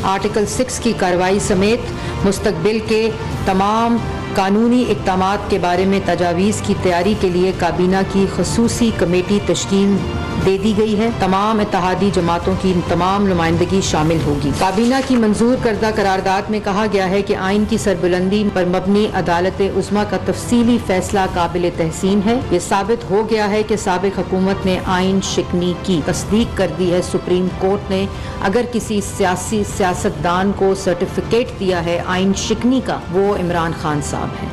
Article 6 की कार्रवाई समेत मुस्तकबिल के तमाम कानूनी इक़दामात के बारे में तजावीज़ की तैयारी के लिए काबीना की खसूसी कमेटी तश्कील दे दी गई है। तमाम इत्तेहादी जमातों की तमाम नुमाइंदगी शामिल होगी। काबीना की मंजूर करदा करारदाद में कहा गया है कि आइन की सरबुलंदी पर मबनी अदालत उज़्मा का तफसीली फैसला काबिल तहसीन है। ये साबित हो गया है कि साबिक हुकूमत ने आइन शिकनी की तस्दीक कर दी है। सुप्रीम कोर्ट ने अगर किसी सियासतदान को सर्टिफिकेट दिया है आइन शिकनी का, वो इमरान खान साहब हैं।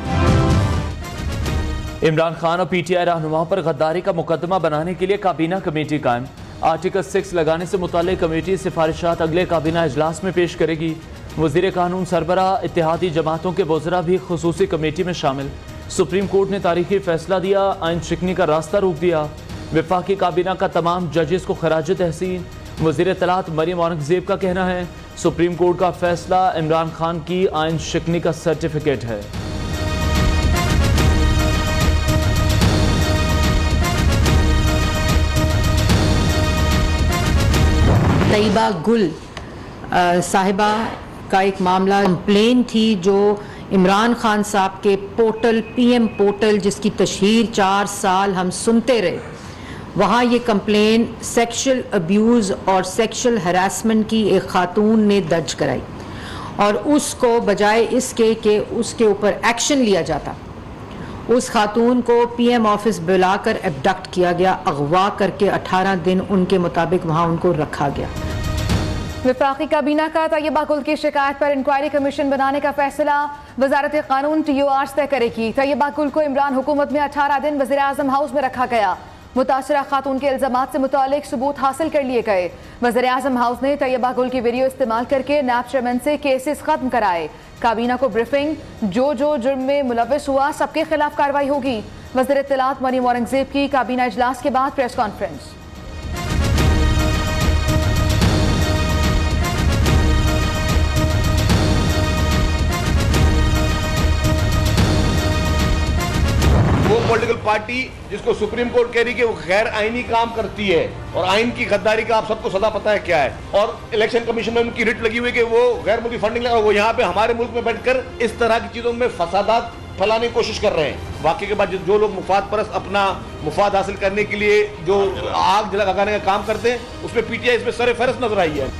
इमरान खान और पीटीआई रहनुमाओं पर गद्दारी का मुकदमा बनाने के लिए काबीना कमेटी कायम। आर्टिकल 6 लगाने से मुताल्लिक कमेटी सिफारिशात अगले काबीना इजलास में पेश करेगी। वज़ीर कानून सरबराह इत्तेहादी जमातों के वज़रा भी खुसूसी कमेटी में शामिल। सुप्रीम कोर्ट ने तारीखी फैसला दिया, आइन शिकनी का रास्ता रोक दिया। वफाकी काबीना का तमाम जजेस को खराज तहसीन। वज़ीर इत्तलात मरियम औरंगज़ेब का कहना है सुप्रीम कोर्ट का फैसला इमरान खान की आइन शिकनी का सर्टिफिकेट है। तैयबा गुल साहिबा का एक मामला कंप्लेन थी जो इमरान खान साहब के पोर्टल पीएम पोर्टल जिसकी तशहीर 4 साल हम सुनते रहे, वहाँ ये कंप्लेन सेक्शुअल अब्यूज़ और सेक्शुअल हरासमेंट की एक खातून ने दर्ज कराई और उसको बजाय इसके कि उसके ऊपर एक्शन लिया जाता, उस खातून को पीएम ऑफिस बुलाकर एबडक्ट किया गया, अगवा करके 18 दिन उनके मुताबिक वहाँ उनको रखा गया। वफाकी काबीना का तैयबा गुल की शिकायत पर इंक्वायरी कमीशन बनाने का फैसला वजारत कानून TOR तय करेगी। तैयबा गुल को इमरान हुकूमत में 18 दिन वज़ीर आज़म हाउस में रखा गया। मुतासरा खातून के इल्ज़ामात से मुतालिक सबूत हासिल कर लिए गए। वज़ीर आज़म हाउस ने तैयबा गुल की वीडियो इस्तेमाल करके नैब चेयरमैन से केसेस खत्म कराए। काबीना को ब्रीफिंग, जो जुर्म में मुलव्वस हुआ सबके खिलाफ कार्रवाई होगी। वज़ीर इत्तलात मरियम औरंगज़ेब की काबीना इजलास के बाद प्रेस कॉन्फ्रेंस। वो पॉलिटिकल पार्टी जिसको सुप्रीम कोर्ट कह रही कि वो गैर आईनी काम करती है और आइन की गद्दारी का आप सबको सदा पता है क्या है, और इलेक्शन कमीशन में उनकी रिट लगी हुई कि वो गैर मुल्की फंडिंग लगा, वो यहाँ पे हमारे मुल्क में बैठकर इस तरह की चीजों में फसादात फैलाने की कोशिश कर रहे हैं। वाकई के बाद जो लोग मुफाद परस्त अपना मुफाद हासिल करने के लिए जो आग लगाने का काम करते हैं, उसमें पीटीआई इसमें सर फहरिस्त नजर आई है।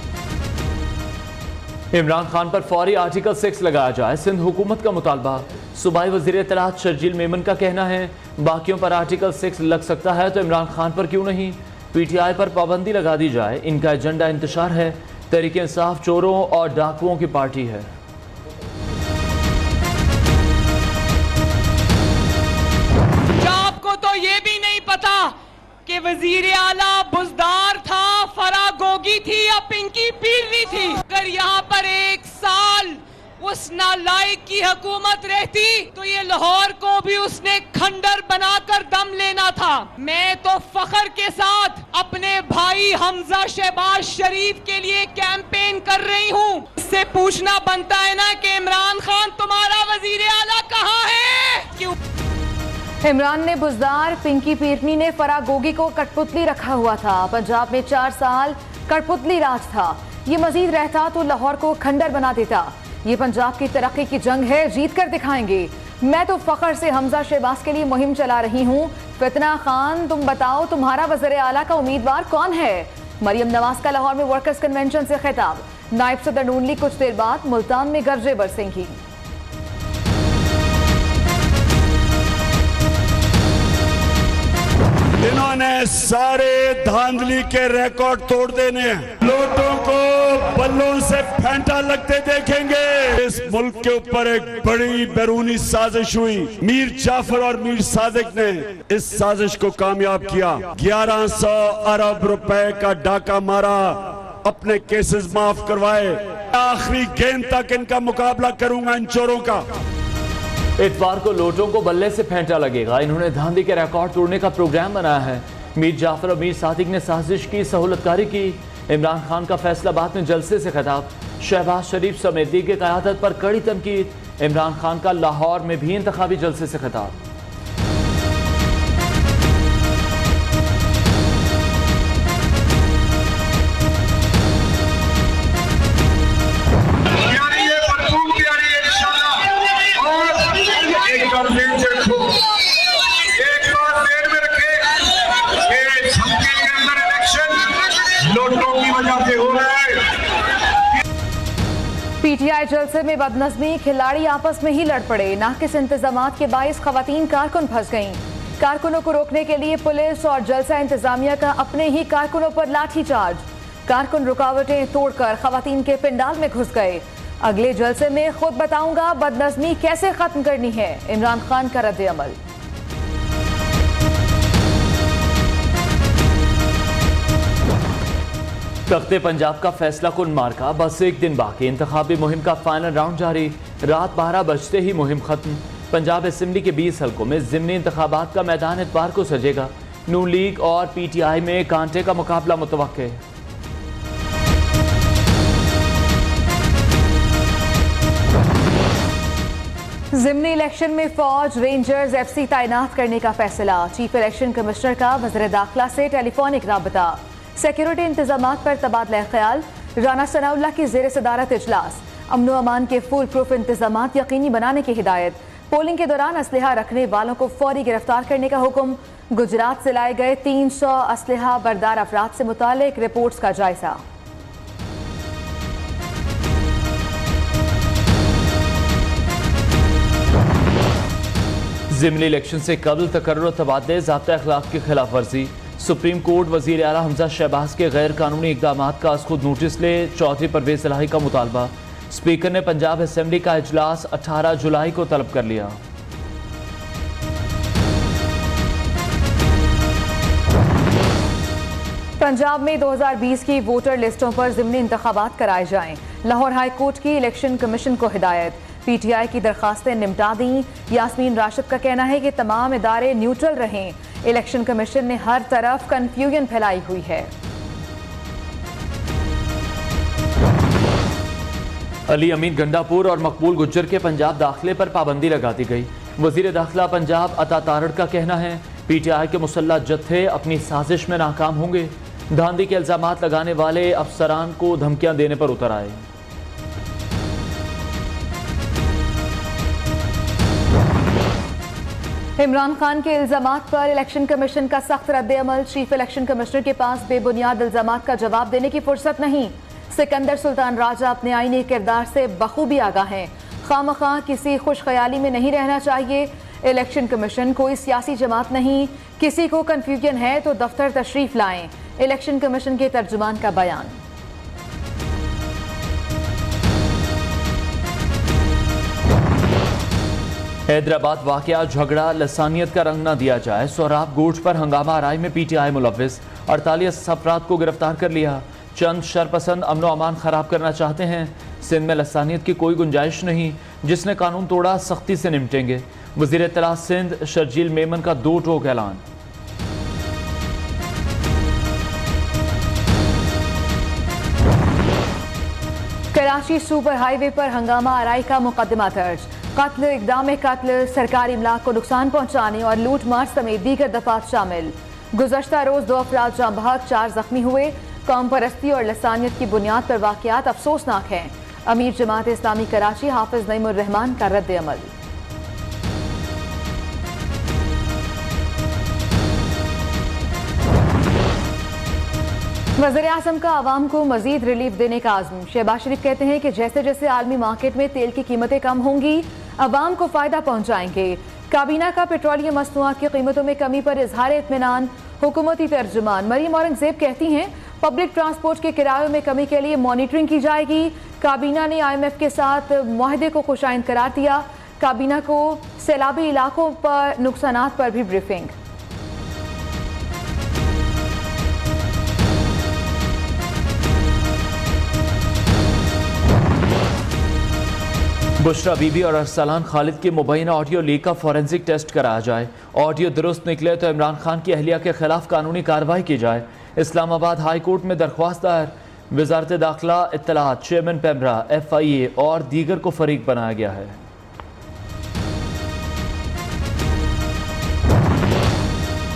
इमरान खान पर फौरी आर्टिकल 6 लगाया जाए, सिंध हुकूमत का मुतालबा। सूबाई वज़ीर इत्तलात शर्जील मेमन का कहना है बाकियों पर आर्टिकल 6 लग सकता है तो इमरान खान पर क्यों नहीं। पीटीआई पर पाबंदी लगा दी जाए, इनका एजेंडा इंतशार है। तहरीक इंसाफ चोरों और डाकुओं की पार्टी है। क्या आपको तो ये भी नहीं पता कि वजीर आला बुजदार था, फरागोगी थी या पिंकी पीरनी थी? अगर यहाँ पर 1 साल उस नालायक की हुकूमत रहती तो ये लाहौर को भी उसने खंडर बनाकर दम लेना था। मैं तो फख्र के साथ अपने भाई हमजा शहबाज शरीफ के लिए कैंपेन कर रही हूँ। इससे पूछना बनता है ना कि इमरान खान तुम्हारा वजीर आला कहाँ है? क्यों? इमरान ने बुजदार, पिंकी पीरनी ने फरागोगी को कठपुतली रखा हुआ था। पंजाब में 4 साल कठपुतली राज था। ये मजीद रहता तो लाहौर को खंडर बना देता। ये पंजाब की तरक्की की जंग है, जीत कर दिखाएंगे। मैं तो फख्र से हमजा शहबाज के लिए मुहिम चला रही हूँ। फितना खान, तुम बताओ तुम्हारा वज़ीर आला का उम्मीदवार कौन है? मरियम नवाज का लाहौर में वर्कर्स कन्वेंशन से खिताब। नायब सदर नून लीग कुछ देर बाद मुल्तान में गरजे बरसेंगी। इन्होंने सारे धांधली के रिकॉर्ड तोड़ देने हैं। लोगों को बल्लों से फेंटा लगते देखेंगे। इस मुल्क के ऊपर एक बड़ी बैरूनी साजिश हुई। मीर जाफर और मीर सादिक ने इस साजिश को कामयाब किया। 1100 अरब रुपए का डाका मारा, अपने केसेस माफ करवाए। आखिरी गेंद तक इनका मुकाबला करूंगा इन चोरों का। इतवार को लोटों को बल्ले से फेंटा लगेगा। इन्होंने धांधली के रिकॉर्ड तोड़ने का प्रोग्राम बनाया है। मीर जाफर और मीर सादिक ने साजिश की, सहूलतकारी की। इमरान खान का फैसलाबाद में जलसे से खिताब। शहबाज शरीफ समेत लीग की क़यादत पर कड़ी तनकीद। इमरान खान का लाहौर में भी इंतखाबी जलसे से खिताब। कराए जलसे में बदनज़मी, खिलाड़ी आपस में ही लड़ पड़े। नाकिस इंतजामात के बाइस खवातीन कारकुन फंस गईं। कारकुनों को रोकने के लिए पुलिस और जलसा इंतजामिया का अपने ही कारकुनों पर लाठीचार्ज। कारकुन रुकावटें तोड़कर खवातीन के पिंडाल में घुस गए। अगले जलसे में खुद बताऊंगा बदनज़मी कैसे खत्म करनी है, इमरान खान का रद्द अमल। तख्ते पंजाब का फैसला कुन मार्का, बस एक दिन बाकी। इंतखाबी मुहिम का फाइनल राउंड जारी, रात 12 बजते ही मुहिम खत्म। पंजाब असेंबली के 20 हलकों में ज़िमनी इंतखाबात का मैदान इतवार को सजेगा। नून लीग और PTI में कांटे का मुकाबला मुतवक्के। ज़िमनी इलेक्शन में फौज, रेंजर्स, FC तैनात करने का फैसला। चीफ इलेक्शन कमिश्नर का वज़ीर दाखिला से टेलीफोनिक राबता। सिक्योरिटी इंतजामात पर तबादला ख्याल। राना सनाउल्लाह की ज़ेर सदारत इजलास। अमनो अमान के फुल प्रूफ इंतजामात यकीनी बनाने की हिदायत। पोलिंग के दौरान असलहा रखने वालों को फौरी गिरफ्तार करने का हुक्म। गुजरात से लाए गए 300 असलहा बरदार अफराद से मुतालिक रिपोर्ट्स का जायजा। ज़िमनी इलेक्शन से कबल तकर्रुर तबादले, ज़ाब्ता अखलाक की खिलाफ वर्जी। सुप्रीम कोर्ट वज़ीर आला हमजा शहबाज के गैर कानूनी इक़दामात का आज खुद नोटिस ले। चौधरी परवेज़ इलाही का मुतालबा। स्पीकर ने पंजाब असेंबली का इजलास 18 जुलाई को तलब कर लिया। पंजाब में 2020 की वोटर लिस्टों पर ज़िमनी इंतखाबात कराए जाएं। लाहौर हाई कोर्ट की इलेक्शन कमीशन को हिदायत। PTI की दरखास्तें निपटा दी। यास्मीन राशिद का कहना है कि तमाम इदारे न्यूट्रल रहें। इलेक्शन कमीशन ने हर तरफ कंफ्यूजन फैलाई हुई है। अली अमीन गंडापुर और मकबूल गुज्जर के पंजाब दाखिले पर पाबंदी लगा दी गई। वज़ीर दाखिला पंजाब अता तारड़ का कहना है PTI के मुसल्लह जत्थे अपनी साजिश में नाकाम होंगे। धांधली के इल्जामात लगाने वाले अफसरान को धमकियां देने पर उतर आए। इमरान खान के इल्जामात पर इलेक्शन कमीशन का सख्त रद्द अमल। चीफ इलेक्शन कमिश्नर के पास बेबुनियाद इल्जामात का जवाब देने की फुर्सत नहीं। सिकंदर सुल्तान राजा अपने आईनी किरदार से बखूबी आगाह हैं। खामखा किसी खुश ख्याली में नहीं रहना चाहिए। इलेक्शन कमीशन कोई सियासी जमात नहीं। किसी को कन्फ्यूजन है तो दफ्तर तशरीफ लाएं। इलेक्शन कमीशन के तर्जुमान का बयान। हैदराबाद वाकया, झगड़ा, लसानियत का रंग न दिया जाए। सोहराब गोश्त पर हंगामा आराई में PTI मुलव्विस। 48 अफराद को गिरफ्तार कर लिया। चंद शरपसंद अमनो अमान खराब करना चाहते हैं। सिंध में लसानियत की कोई गुंजाइश नहीं। जिसने कानून तोड़ा सख्ती से निपटेंगे। वज़ीर इत्तलात सिंध शर्जील मेमन का 2 टोक ऐलान। कराची सुपर हाईवे पर हंगामा आराई का मुकदमा दर्ज। कत्ल, इक़दाम कत्ल, सरकारी इमलाक को नुकसान पहुंचाने और लूट मार समेत दीगर दफात शामिल। गुज़श्ता रोज 2 अफराद जाँ बहक, 4 जख्मी हुए। कौम परस्ती और लसानियत की बुनियाद पर वाक़यात अफसोसनाक हैं। अमीर जमात इस्लामी कराची हाफिज नईमुर रहमान का रद्द अमल। वज़ीर आज़म का आवाम को मजीद रिलीफ देने का आज़म। शहबाज शरीफ कहते हैं कि जैसे जैसे आलमी मार्केट में तेल की कीमतें कम होंगी, आवाम को फ़ायदा पहुँचाएंगे। काबीना का पेट्रोलियम मसनूआत की कीमतों में कमी पर इजहार इत्मीनान। हुकूमती तर्जुमान मरीम औरंगज़ेब कहती हैं पब्लिक ट्रांसपोर्ट के किरायों में कमी के लिए मॉनिटरिंग की जाएगी। काबीना ने IMF के साथ मुआहदे को खुशाइंद करार दिया। काबीना को सैलाबी इलाकों पर नुकसानात पर भी ब्रीफिंग। बुशरा बीबी और अरसलान खालिद की मुबैना ऑडियो लीक का फॉरेंसिक टेस्ट कराया जाए। ऑडियो दुरुस्त निकले तो इमरान खान की अहलिया के खिलाफ कानूनी कार्रवाई की जाए। इस्लामाबाद हाई कोर्ट में दरख्वास्त दायर। वजारत दाखिला, इत्तलात, चेयरमैन पेमरा, FIA और दीगर को फरीक बनाया गया है।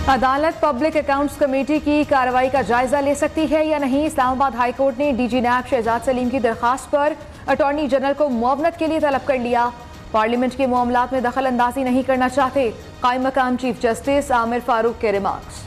अदालत पब्लिक अकाउंट्स कमेटी की कार्रवाई का जायजा ले सकती है या नहीं। इस्लामाबाद हाई कोर्ट ने DG नैब शहजाद सलीम की दरखास्त पर अटॉर्नी जनरल को मुआवनत के लिए तलब कर लिया। पार्लियामेंट के मामलात में दखल अंदाजी नहीं करना चाहते। कायम मकाम चीफ जस्टिस आमिर फारूक के रिमार्क्स।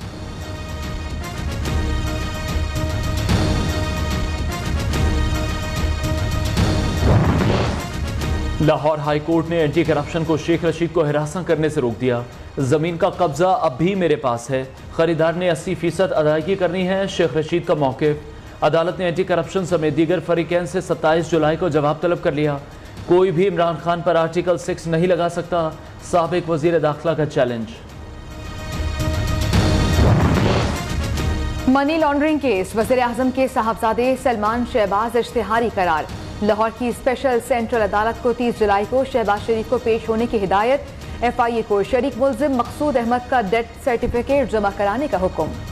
लाहौर हाई कोर्ट ने एंटी करप्शन को शेख रशीद को हिरासत करने से रोक दिया। जमीन का कब्जा अब भी मेरे पास है, खरीदार ने 80% अदायगी करनी है, शेख रशीद का मौक़िफ़। अदालत ने एंटी करप्शन समेत दीगर फरीकैन से 27 जुलाई को जवाब तलब कर लिया। कोई भी इमरान खान पर आर्टिकल 6 नहीं लगा सकता, साबिक वज़ीर दाखिला का चैलेंज। मनी लॉन्ड्रिंग केस, वज़ीर आज़म के साहबजादे सलमान शहबाज इश्तिहारी करार। लाहौर की स्पेशल सेंट्रल अदालत को 30 जुलाई को शहबाज शरीफ को पेश होने की हिदायत। FIA को शरीक मुल्जिम मकसूद अहमद का डेथ सर्टिफिकेट जमा कराने का हुक्म।